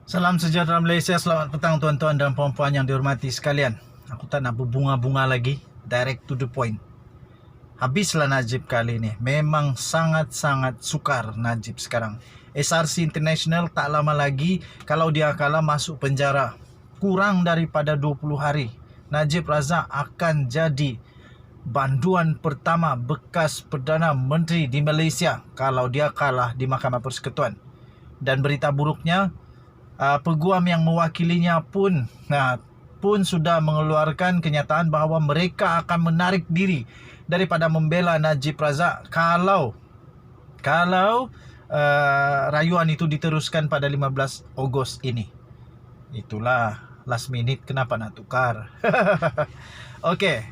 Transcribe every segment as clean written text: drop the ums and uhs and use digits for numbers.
Salam sejahtera Malaysia, selamat petang tuan-tuan dan puan-puan yang dihormati sekalian. Aku tak nak berbunga-bunga lagi, direct to the point. Habislah Najib kali ini, memang sangat-sangat sukar Najib sekarang. SRC International tak lama lagi, kalau dia kalah masuk penjara. Kurang daripada 20 hari, Najib Razak akan jadi banduan pertama bekas Perdana Menteri di Malaysia kalau dia kalah di Mahkamah Persekutuan. Dan berita buruknya, peguam yang mewakilinya pun sudah mengeluarkan kenyataan bahawa mereka akan menarik diri daripada membela Najib Razak kalau rayuan itu diteruskan pada 15 Ogos ini. Itulah last minute kenapa nak tukar. Okey.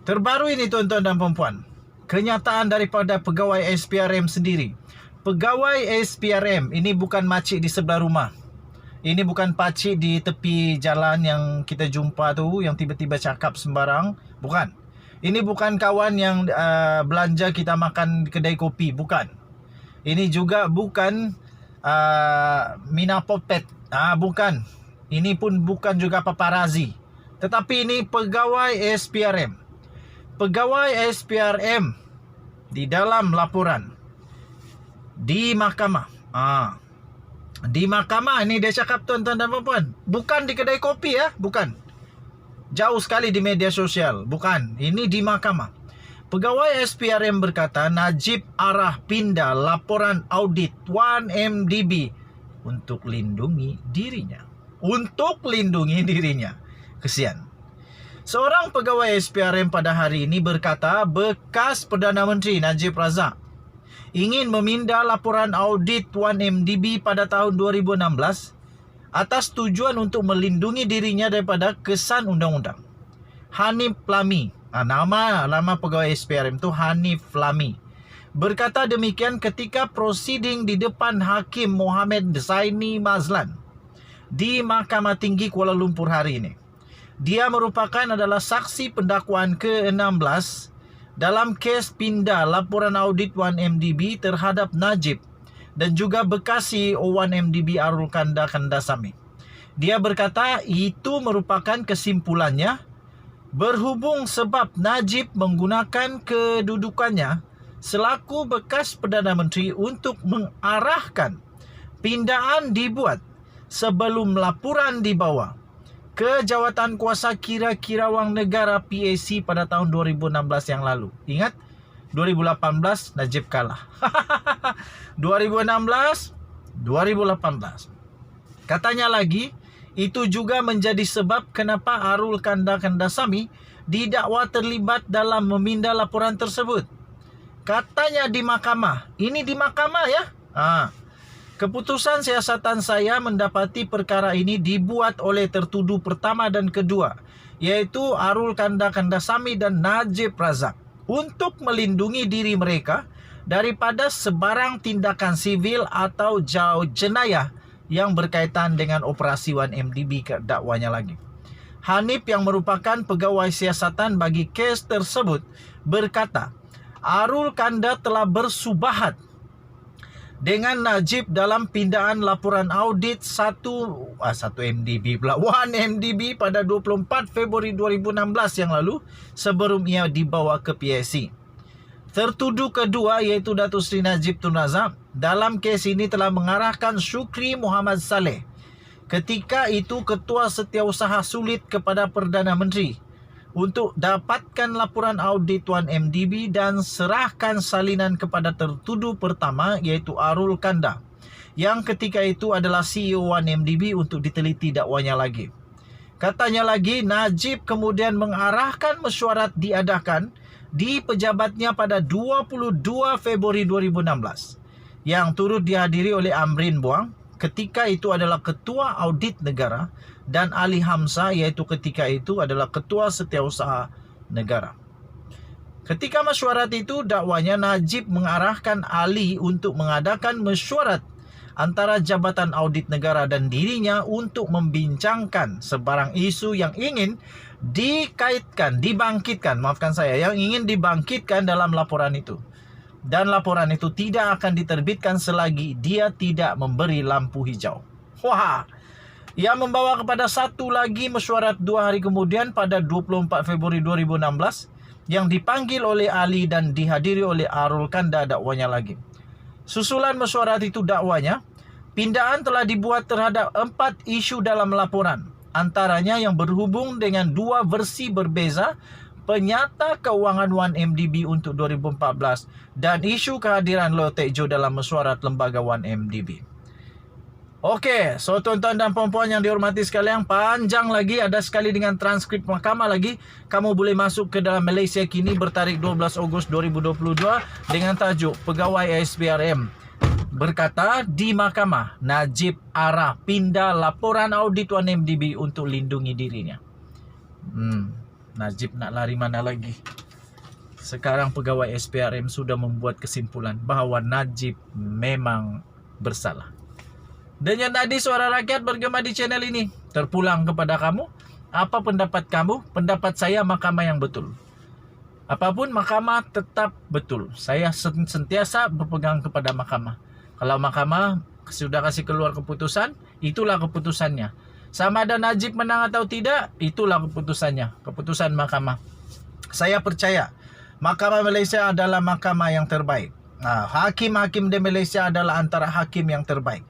Terbaru ini tuan-tuan dan puan-puan, kenyataan daripada pegawai SPRM sendiri. Pegawai SPRM ini bukan makcik di sebelah rumah. Ini bukan pakcik di tepi jalan yang kita jumpa tu, yang tiba-tiba cakap sembarang. Bukan. Ini bukan kawan yang belanja kita makan di kedai kopi. Bukan. Ini juga bukan Mina Popet. Bukan. Ini pun bukan juga paparazi. Tetapi ini pegawai SPRM. Pegawai SPRM di dalam laporan di mahkamah. Di mahkamah ni dia cakap tuan-tuan dan puan-puan, bukan di kedai kopi ya, bukan. Jauh sekali di media sosial, bukan. Ini di mahkamah. Pegawai SPRM berkata Najib arah pindah laporan audit 1MDB untuk lindungi dirinya. Untuk lindungi dirinya. Kesian. Seorang pegawai SPRM pada hari ini berkata bekas Perdana Menteri Najib Razak ingin memindah laporan audit 1MDB pada tahun 2016 atas tujuan untuk melindungi dirinya daripada kesan undang-undang. Hanif Lami, nama pegawai SPRM itu Hanif Lami, berkata demikian ketika prosiding di depan Hakim Mohamed Zaini Mazlan di Mahkamah Tinggi Kuala Lumpur hari ini. Dia merupakan adalah saksi pendakwaan ke-16 dalam kes pindah laporan audit 1MDB terhadap Najib dan juga bekas CEO 1MDB Arul Kandasamy. Dia berkata itu merupakan kesimpulannya berhubung sebab Najib menggunakan kedudukannya selaku bekas Perdana Menteri untuk mengarahkan pindaan dibuat sebelum laporan dibawa ke Jawatan Kuasa Kira-kira Wang Negara PAC pada tahun 2016 yang lalu. Ingat, 2018 Najib kalah. 2016, 2018. Katanya lagi, itu juga menjadi sebab kenapa Arul Kandasamy didakwa terlibat dalam memindah laporan tersebut. Katanya di mahkamah. Ini di mahkamah ya. Keputusan siasatan saya mendapati perkara ini dibuat oleh tertuduh pertama dan kedua, iaitu Arul Kandasamy dan Najib Razak, untuk melindungi diri mereka daripada sebarang tindakan sivil atau jenayah yang berkaitan dengan operasi 1MDB dakwanya lagi. Hanif yang merupakan pegawai siasatan bagi kes tersebut berkata, Arul Kanda telah bersubahat dengan Najib dalam pindaan laporan audit 1MDB pula 1MDB pada 24 Februari 2016 yang lalu sebelum ia dibawa ke PAC. Tertuduh kedua iaitu Datuk Seri Najib Tun Razak dalam kes ini telah mengarahkan Shukri Muhammad Saleh, ketika itu Ketua Setiausaha Sulit kepada Perdana Menteri, untuk dapatkan laporan audit 1MDB dan serahkan salinan kepada tertuduh pertama iaitu Arul Kanda, yang ketika itu adalah CEO 1MDB untuk diteliti dakwanya lagi. Katanya lagi, Najib kemudian mengarahkan mesyuarat diadakan di pejabatnya pada 22 Februari 2016 yang turut dihadiri oleh Amrin Buang, ketika itu adalah Ketua Audit Negara, dan Ali Hamzah iaitu ketika itu adalah Ketua Setiausaha Negara. Ketika mesyuarat itu, dakwanya Najib mengarahkan Ali untuk mengadakan mesyuarat antara Jabatan Audit Negara dan dirinya untuk membincangkan sebarang isu yang ingin yang ingin dibangkitkan dalam laporan itu. Dan laporan itu tidak akan diterbitkan selagi dia tidak memberi lampu hijau. Wah, ia membawa kepada satu lagi mesyuarat 2 hari kemudian pada 24 Februari 2016 yang dipanggil oleh Ali dan dihadiri oleh Arul Kanda dakwanya lagi. Susulan mesyuarat itu dakwanya, pindaan telah dibuat terhadap 4 isu dalam laporan. Antaranya yang berhubung dengan 2 versi berbeza penyata keuangan 1MDB untuk 2014 dan isu kehadiran Loh Teck Joe dalam mesyuarat lembaga 1MDB. Okey, so tuan-tuan dan puan-puan yang dihormati sekalian, panjang lagi, ada sekali dengan transkrip mahkamah lagi. Kamu boleh masuk ke dalam Malaysia Kini bertarikh 12 Ogos 2022 dengan tajuk Pegawai SPRM berkata di mahkamah, Najib Arah pindah laporan audit 1MDB untuk lindungi dirinya. Najib nak lari mana lagi? Sekarang pegawai SPRM sudah membuat kesimpulan bahawa Najib memang bersalah. Dan yang tadi suara rakyat bergema di channel ini terpulang kepada kamu. Apa pendapat kamu? Pendapat saya mahkamah yang betul. Apapun mahkamah tetap betul. Saya sentiasa berpegang kepada mahkamah. Kalau mahkamah sudah kasih keluar keputusan, itulah keputusannya. Sama ada Najib menang atau tidak, itulah keputusannya. Keputusan mahkamah. Saya percaya mahkamah Malaysia adalah mahkamah yang terbaik. Hakim-hakim di Malaysia adalah antara hakim yang terbaik.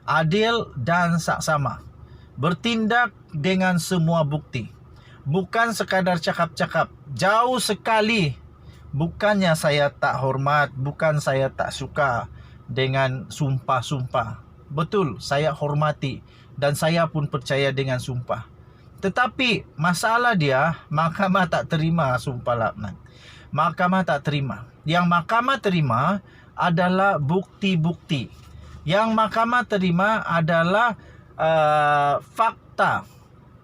Adil dan saksama. Bertindak dengan semua bukti. Bukan sekadar cakap-cakap. Jauh sekali. Bukannya saya tak hormat, bukan saya tak suka dengan sumpah-sumpah. Betul, saya hormati dan saya pun percaya dengan sumpah. Tetapi masalah dia, mahkamah tak terima sumpah laknat. Mahkamah tak terima. Yang mahkamah terima adalah bukti-bukti. Yang mahkamah terima adalah fakta.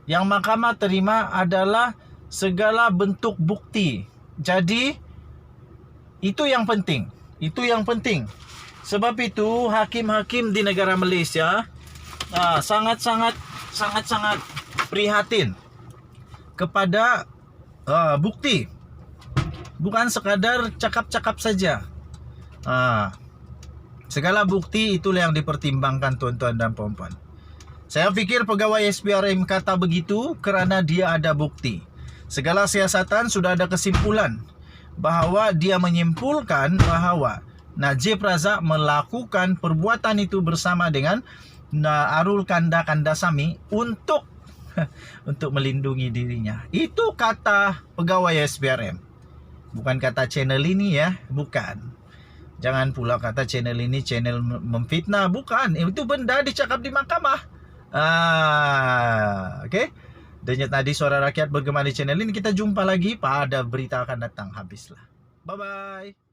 Yang mahkamah terima adalah segala bentuk bukti. Jadi itu yang penting. Itu yang penting. Sebab itu hakim-hakim di negara Malaysia sangat-sangat prihatin kepada bukti. Bukan sekadar cakap-cakap saja. Segala bukti itulah yang dipertimbangkan tuan-tuan dan puan-puan. Saya fikir pegawai SPRM kata begitu kerana dia ada bukti. Segala siasatan sudah ada kesimpulan bahawa dia menyimpulkan bahawa Najib Razak melakukan perbuatan itu bersama dengan Arul Kanda Kandasamy untuk melindungi dirinya. Itu kata pegawai SPRM. Bukan kata channel ini ya, bukan. Jangan pula kata channel ini channel memfitnah, bukan. Itu benda dicakap di mahkamah. Okey. Dan tadi suara rakyat bergema di channel ini. Kita jumpa lagi pada berita akan datang. Habislah. Bye bye.